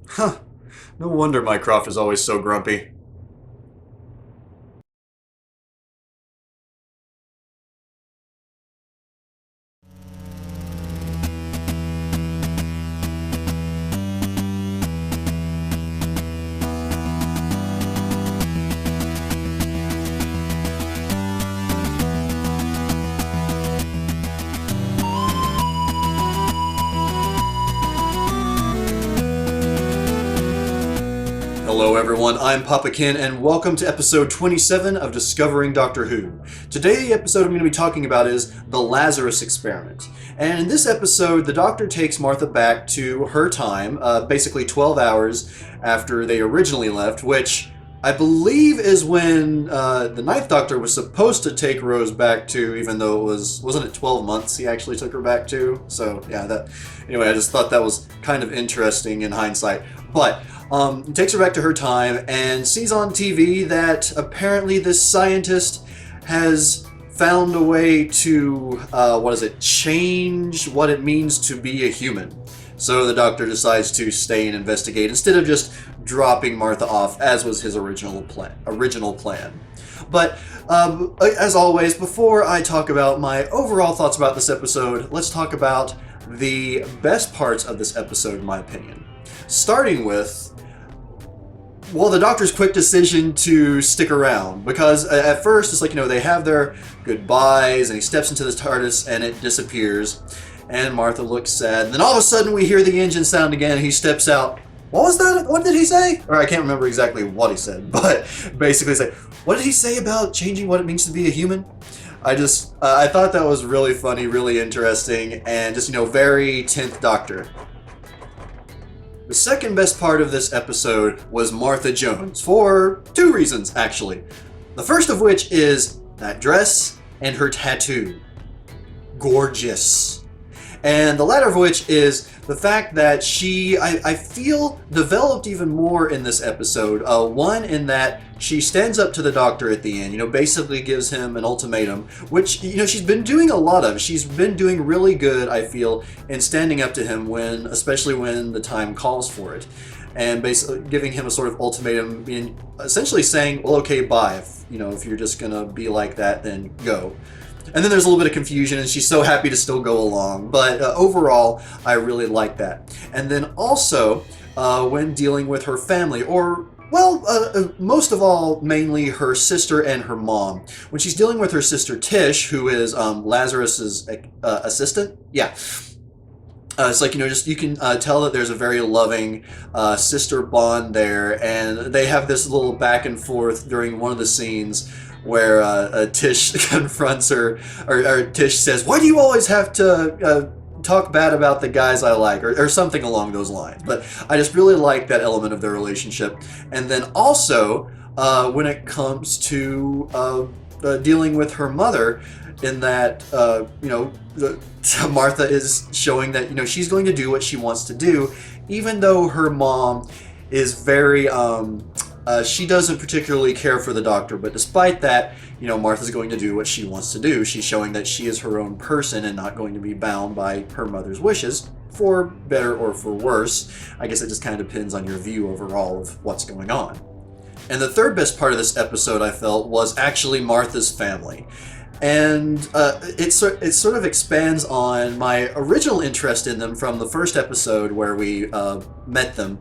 Huh. No wonder Mycroft is always so grumpy. Hello everyone, I'm Papa Ken and welcome to episode 27 of Discovering Doctor Who. Today the episode I'm going to be talking about is the Lazarus Experiment. And in this episode, the Doctor takes Martha back to her time, basically 12 hours after they originally left, which I believe is when the Ninth Doctor was supposed to take Rose back to, even though wasn't it 12 months he actually took her back to? So yeah, anyway, I just thought that was kind of interesting in hindsight. But takes her back to her time and sees on TV that apparently this scientist has found a way to, change what it means to be a human. So the Doctor decides to stay and investigate instead of just dropping Martha off, as was his original plan. But as always, before I talk about my overall thoughts about this episode, let's talk about the best parts of this episode, in my opinion. Starting with, well, the Doctor's quick decision to stick around, because at first it's like, they have their goodbyes and he steps into the TARDIS and it disappears and Martha looks sad, and then all of a sudden we hear the engine sound again and he steps out. What was that? What did he say? Or I can't remember exactly what he said, but basically it's like, what did he say about changing what it means to be a human? I thought that was really funny, really interesting, and just, very 10th Doctor. The second best part of this episode was Martha Jones, for two reasons, actually. The first of which is that dress and her tattoo. Gorgeous. And the latter of which is the fact that she, I feel, developed even more in this episode. One, in that she stands up to the Doctor at the end, basically gives him an ultimatum, which, she's been doing a lot of. She's been doing really good, I feel, in standing up to him especially when the time calls for it. And basically giving him a sort of ultimatum, essentially saying, well, okay, bye. If you're just gonna be like that, then go. And then there's a little bit of confusion, and she's so happy to still go along. But overall, I really like that. And then also, when dealing with her family, or, most of all, mainly her sister and her mom. When she's dealing with her sister Tish, who is Lazarus's assistant. Yeah. It's like, you can tell that there's a very loving sister bond there. And they have this little back and forth during one of the scenes where Tish confronts her, or Tish says, why do you always have to talk bad about the guys I like, or something along those lines. But I just really like that element of their relationship. And then also, when it comes to dealing with her mother, in that, Martha is showing that, she's going to do what she wants to do, even though her mom is very, she doesn't particularly care for the Doctor, but despite that, Martha's going to do what she wants to do. She's showing that she is her own person and not going to be bound by her mother's wishes, for better or for worse. I guess it just kind of depends on your view overall of what's going on. And the third best part of this episode, I felt, was actually Martha's family. And it sort of expands on my original interest in them from the first episode where we met them.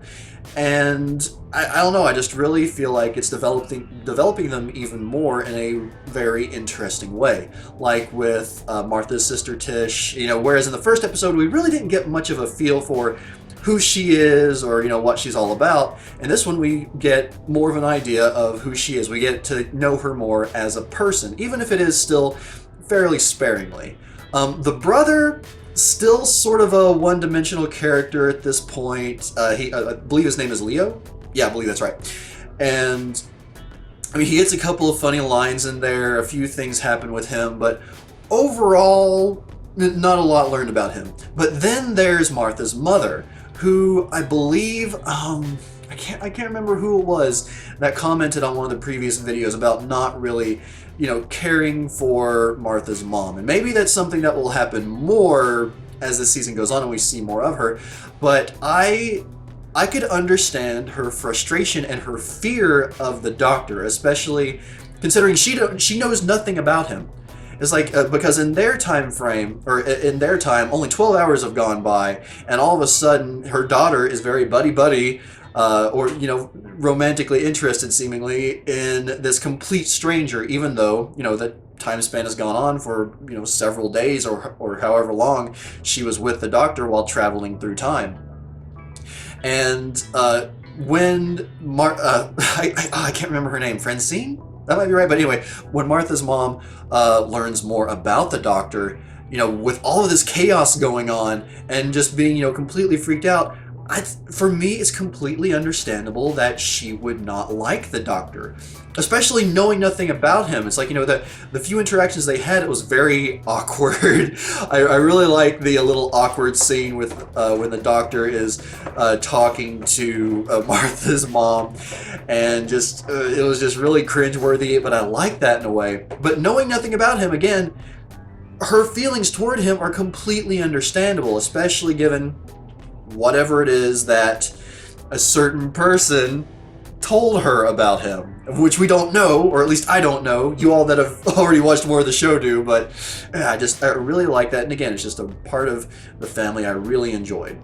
And I don't know, I just really feel like it's developing them even more in a very interesting way. Like with Martha's sister Tish, whereas in the first episode we really didn't get much of a feel for who she is or, what she's all about. In this one we get more of an idea of who she is. We get to know her more as a person, even if it is still fairly sparingly. The brother, still sort of a one-dimensional character at this point. I believe his name is Leo. Yeah, I believe that's right. And he gets a couple of funny lines in there. A few things happen with him, but overall, not a lot learned about him. But then there's Martha's mother, who I believe, I can't remember who it was that commented on one of the previous videos about not really, caring for Martha's mom. And maybe that's something that will happen more as the season goes on and we see more of her. But I I could understand her frustration and her fear of the Doctor, especially considering she knows nothing about him. It's like, because in their time frame, or in their time, only 12 hours have gone by, and all of a sudden her daughter is very buddy-buddy, or, romantically interested, seemingly, in this complete stranger, even though, the time span has gone on for, several days or however long she was with the Doctor while traveling through time. And when I can't remember her name, Francine? That might be right, but anyway, when Martha's mom learns more about the Doctor, with all of this chaos going on and just being, completely freaked out, for me, it's completely understandable that she would not like the Doctor, especially knowing nothing about him. It's like, the few interactions they had, it was very awkward. I really like the little awkward scene with when the Doctor is talking to Martha's mom, and just it was just really cringeworthy, but I like that in a way. But knowing nothing about him, again, her feelings toward him are completely understandable, especially given whatever it is that a certain person told her about him, which we don't know, or at least I don't know. You all that have already watched more of the show do, but I really like that. And again, it's just a part of the family I really enjoyed.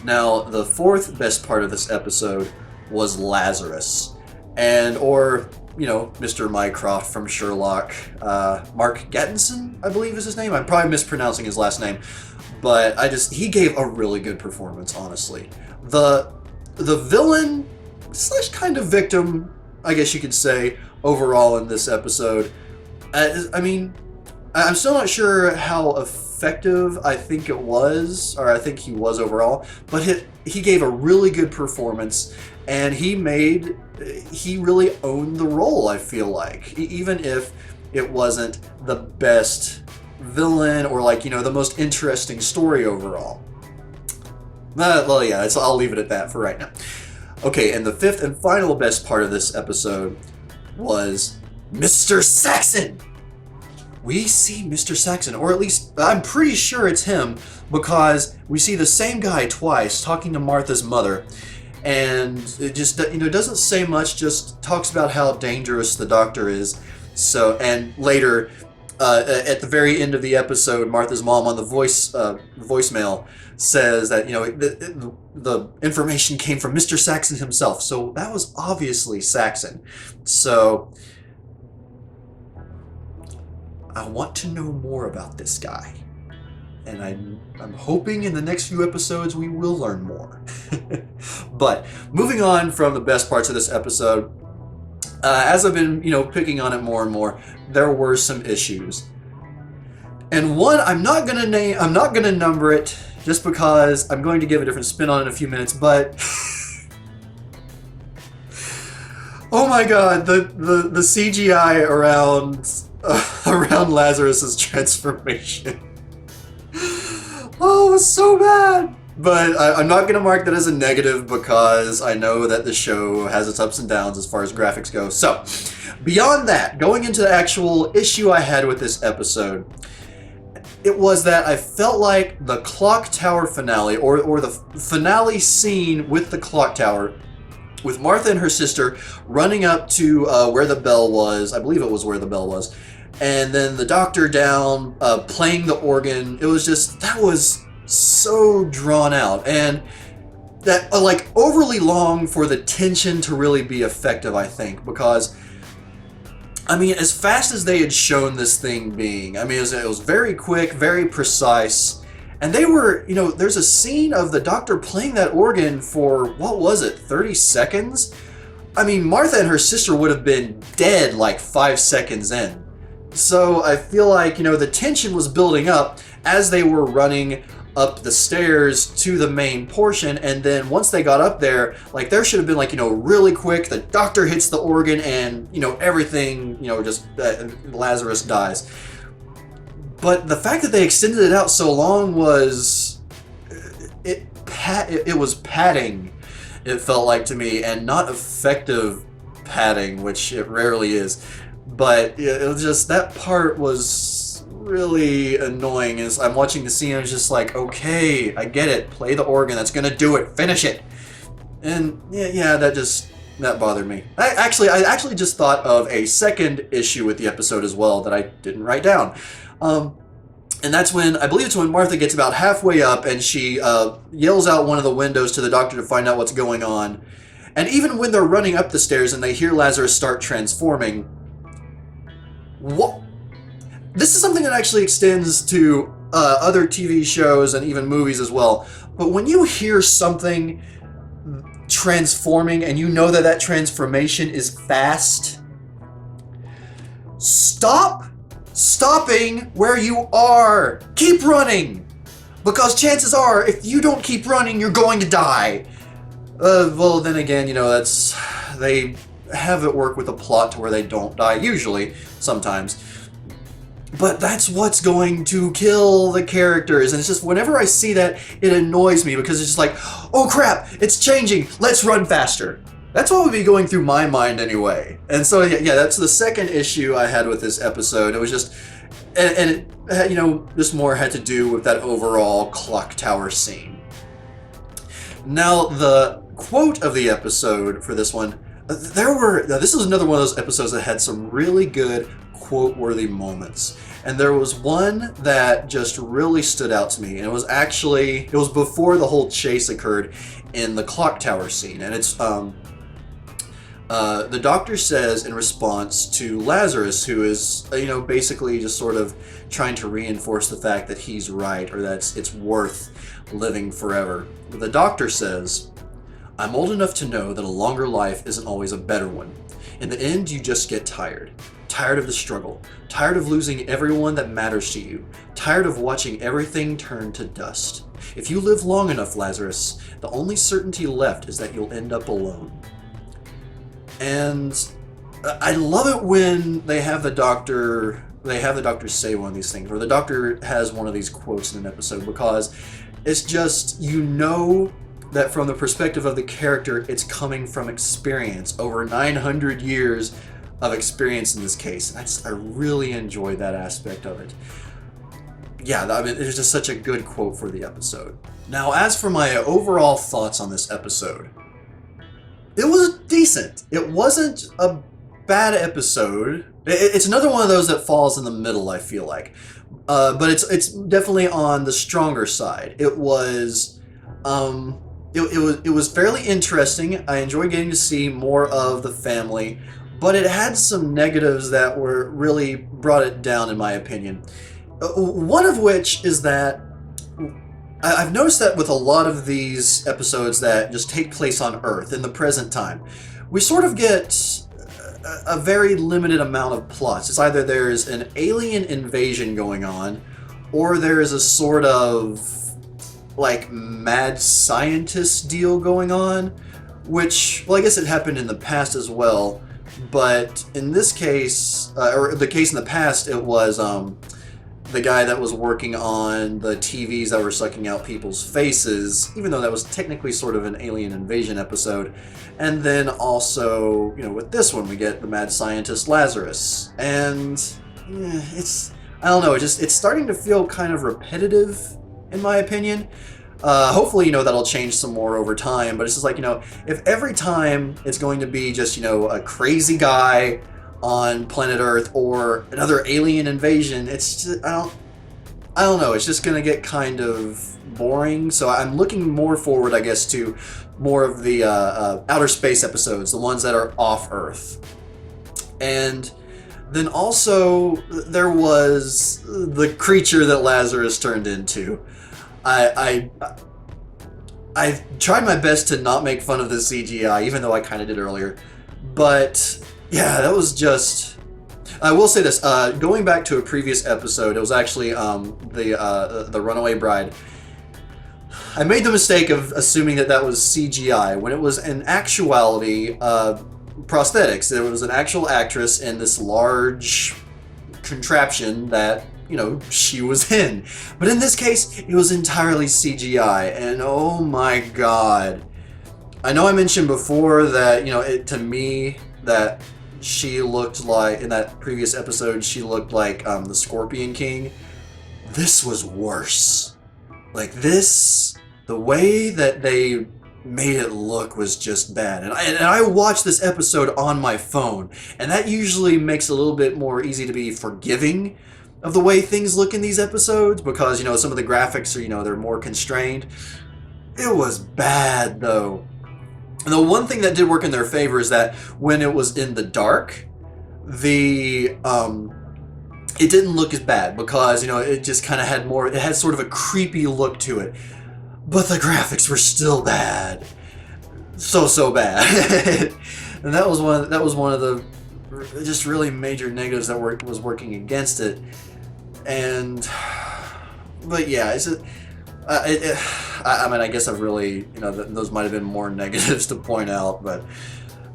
Now, the fourth best part of this episode was Lazarus, or Mr. Mycroft from Sherlock, Mark Gattinson, I believe is his name. I'm probably mispronouncing his last name. But he gave a really good performance, honestly. The villain / kind of victim, I guess you could say, overall in this episode. I'm still not sure how effective I think it was, or I think he was overall, but he gave a really good performance, and he really owned the role, I feel like. Even if it wasn't the best villain or the most interesting story overall. Well, yeah, I'll leave it at that for right now. Okay, and the fifth and final best part of this episode was Mr. Saxon. We see Mr. Saxon, or at least I'm pretty sure it's him, because we see the same guy twice talking to Martha's mother, and it just doesn't say much, just talks about how dangerous the Doctor is. So, and later, at the very end of the episode, Martha's mom on the voicemail says that the information came from Mr. Saxon himself. So that was obviously Saxon. So I want to know more about this guy, and I'm hoping in the next few episodes we will learn more. But moving on from the best parts of this episode. As I've been, picking on it more and more, there were some issues. And one, I'm not gonna number it, just because I'm going to give a different spin on it in a few minutes, but oh my god, the CGI around Lazarus's transformation. Oh, it was so bad. But I'm not going to mark that as a negative, because I know that the show has its ups and downs as far as graphics go. So, beyond that, going into the actual issue I had with this episode, it was that I felt like the clock tower finale, or the finale scene with the clock tower, with Martha and her sister running up to where the bell was, I believe it was where the bell was, and then the Doctor down playing the organ, that was so drawn out, and that overly long for the tension to really be effective, I think, because as fast as they had shown this thing being, it was very quick, very precise, and they were, there's a scene of the Doctor playing that organ for, what was it, 30 seconds? Martha and her sister would have been dead 5 seconds in. So I feel like, the tension was building up as they were running up the stairs to the main portion, and then once they got up there, there should have been really quick, the Doctor hits the organ, and everything, Lazarus dies. But the fact that they extended it out so long was it was padding, it felt like to me, and not effective padding, which it rarely is. But it was just, that part was really annoying is I'm watching the scene and it's just like, okay, I get it. Play the organ. That's gonna do it. Finish it. And yeah, that bothered me. I actually just thought of a second issue with the episode as well that I didn't write down. And that's when, I believe it's when Martha gets about halfway up and she yells out one of the windows to the doctor to find out what's going on. And even when they're running up the stairs and they hear Lazarus start transforming, what? This is something that actually extends to other TV shows and even movies as well. But when you hear something transforming and you know that that transformation is fast, stopping where you are. Keep running! Because chances are, if you don't keep running, you're going to die. Well, then again, they have it work with a plot to where they don't die, usually, sometimes. But that's what's going to kill the characters, and it's just, whenever I see that, it annoys me, because it's just like, oh crap, it's changing, let's run faster. That's what would be going through my mind anyway. And so, yeah, that's the second issue I had with this episode. It was just, and it, this more had to do with that overall clock tower scene. Now, the quote of the episode for this one, this is another one of those episodes that had some really good quote-worthy moments. And there was one that just really stood out to me, and it was before the whole chase occurred in the clock tower scene. And it's, the doctor says in response to Lazarus, who is, basically just sort of trying to reinforce the fact that he's right, or that it's worth living forever. The doctor says, "I'm old enough to know that a longer life isn't always a better one. In the end, you just get tired. Tired of the struggle. Tired of losing everyone that matters to you. Tired of watching everything turn to dust. If you live long enough, Lazarus, the only certainty left is that you'll end up alone." And I love it when they have the doctor say one of these things, or the doctor has one of these quotes in an episode, because it's just, that from the perspective of the character, it's coming from experience, over 900 years of experience in this case. I really enjoy that aspect of it. Yeah, it's just such a good quote for the episode. Now, as for my overall thoughts on this episode, it was decent. It wasn't a bad episode. It's another one of those that falls in the middle, I feel like. But it's definitely on the stronger side. It was fairly interesting. I enjoyed getting to see more of the family, but it had some negatives that were really brought it down, in my opinion. One of which is that I've noticed that with a lot of these episodes that just take place on Earth in the present time, we sort of get a very limited amount of plots. It's either there's an alien invasion going on, or there's a sort of like mad scientist deal going on, which, well, I guess it happened in the past as well, but in this case, or the case in the past, it was the guy that was working on the TVs that were sucking out people's faces, even though that was technically sort of an alien invasion episode. And then also, with this one, we get the mad scientist Lazarus. And I don't know, it's starting to feel kind of repetitive, in my opinion. Hopefully, that'll change some more over time, but it's just like, if every time it's going to be just, a crazy guy on planet Earth or another alien invasion, it's just, I don't know, it's just gonna get kind of boring. So I'm looking more forward, I guess, to more of the outer space episodes, the ones that are off Earth. And then also there was the creature that Lazarus turned into. I tried my best to not make fun of the CGI, even though I kind of did earlier, but yeah, that was just... I will say this, going back to a previous episode, it was actually the Runaway Bride. I made the mistake of assuming that was CGI, when it was in actuality prosthetics. There was an actual actress in this large contraption that, she was in. But in this case, it was entirely CGI, and oh my god. I know I mentioned before that, to me, that she looked like, in that previous episode, she looked like the Scorpion King. This was worse. Like this, the way that they made it look was just bad. And I watched this episode on my phone, and that usually makes it a little bit more easy to be forgiving of the way things look in these episodes, because, you know, some of the graphics are, you know, they're more constrained. It was bad, though. And the one thing that did work in their favor is that when it was in the dark, it didn't look as bad, because, you know, it just kind of had more, it had sort of a creepy look to it. But the graphics were still bad. So bad. And that was one of the just really major negatives that was working against it. But yeah, I mean, I guess I've really, you know, those might have been more negatives to point out, but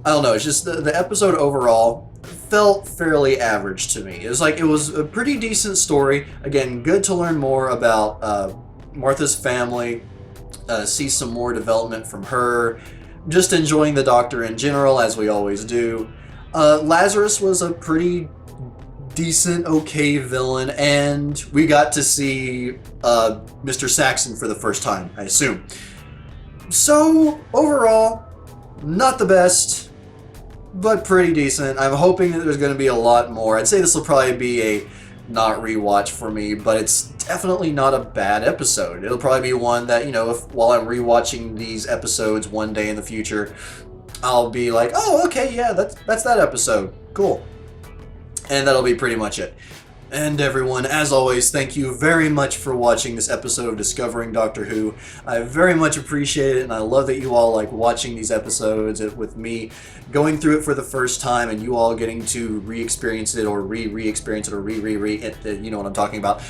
I don't know. It's just the episode overall felt fairly average to me. It was a pretty decent story. Again, good to learn more about Martha's family, see some more development from her. Just enjoying the Doctor in general, as we always do. Lazarus was a pretty decent, okay villain, and we got to see Mr. Saxon for the first time, I assume. So, overall, not the best, but pretty decent. I'm hoping that there's going to be a lot more. I'd say this will probably be a not rewatch for me, but it's definitely not a bad episode. It'll probably be one that, you know, while I'm rewatching these episodes one day in the future, I'll be like, oh, okay, yeah, that's that episode. Cool. And that'll be pretty much it. And everyone, as always, thank you very much for watching this episode of Discovering Doctor Who. I very much appreciate it, and I love that you all like watching these episodes with me going through it for the first time, and you all getting to re-experience it, or re-experience it, or you know what I'm talking about.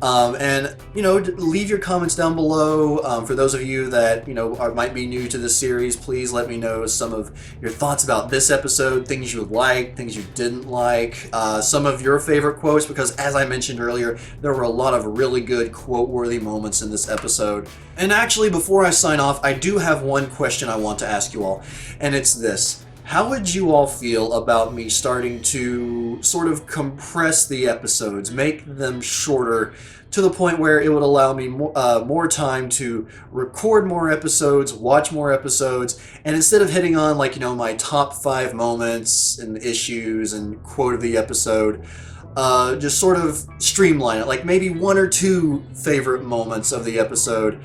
And, you know, leave your comments down below. For those of you that, you know, might be new to this series, please let me know some of your thoughts about this episode, things you liked, things you didn't like, some of your favorite quotes, because as I mentioned earlier, there were a lot of really good quote-worthy moments in this episode. And actually, before I sign off, I do have one question I want to ask you all, and it's this. How would you all feel about me starting to sort of compress the episodes, make them shorter, to the point where it would allow me more time to record more episodes, watch more episodes, and instead of hitting on, like, you know, my top 5 moments and issues and quote of the episode, just sort of streamline it, like maybe 1 or 2 favorite moments of the episode.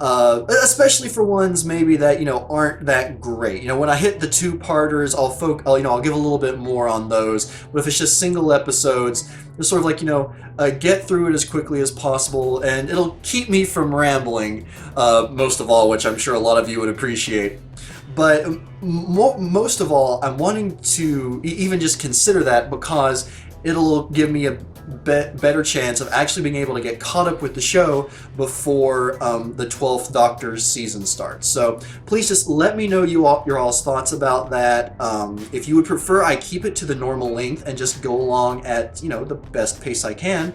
Especially for ones maybe that, you know, aren't that great. You know, when I hit the 2-parters, I'll give a little bit more on those. But if it's just single episodes, just sort of like, you know, get through it as quickly as possible, and it'll keep me from rambling, most of all, which I'm sure a lot of you would appreciate. But most of all, I'm wanting to even just consider that, because it'll give me a better chance of actually being able to get caught up with the show before the 12th Doctor's season starts. So please just let me know your all's thoughts about that. If you would prefer I keep it to the normal length and just go along at, you know, the best pace I can,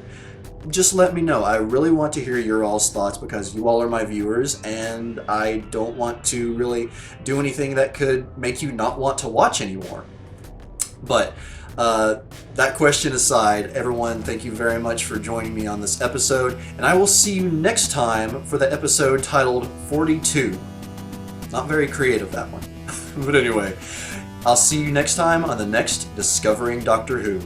just let me know. I really want to hear your all's thoughts, because you all are my viewers, and I don't want to really do anything that could make you not want to watch anymore. But that question aside, everyone, thank you very much for joining me on this episode, and I will see you next time for the episode titled 42. Not very creative, that one. But anyway, I'll see you next time on the next Discovering Doctor Who.